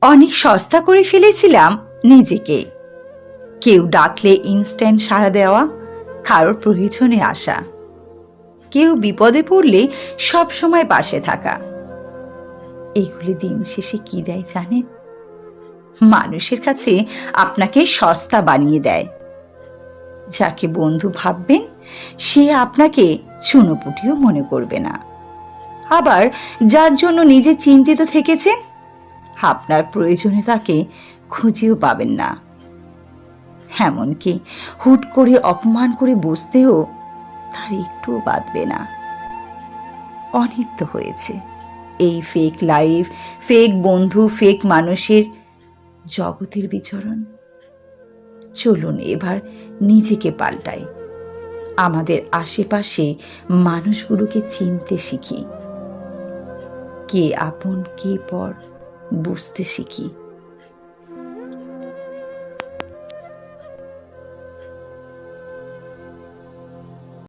অনেক সস্তা করে ফেলেছিলাম নিজেকে। কেউ ডাকলে ইনস্ট্যান্ট সাড়া দেওয়া, কারোর প্রয়োজনে আসা, কেউ বিপদে পড়লে সব সময় পাশে থাকা। এগুলি দিন শেষে কি দেয় জানেন? মানুষের কাছে আপনাকে সস্তা বানিয়ে দেয়। যাকে বন্ধু ভাববেন সে আপনাকে চুনোপুটিও মনে করবে না। আবার যার জন্য নিজে চিন্তিত থেকেছেন, আপনার প্রয়োজনে তাকে খুঁজেও পাবেন না। এমনকি হুট করে অপমান করে বসতেও তার একটুও বাঁধবে না। অনেক তো হয়েছে এই ফেক লাইফ, ফেক বন্ধু, ফেক মানুষের জগতের বিচরণ। চলুন এবার নিজেকে পাল্টাই, আমাদের আশেপাশে মানুষগুলোকে চিনতে শিখি, কে আপন কে পর বুঝতে শিখি।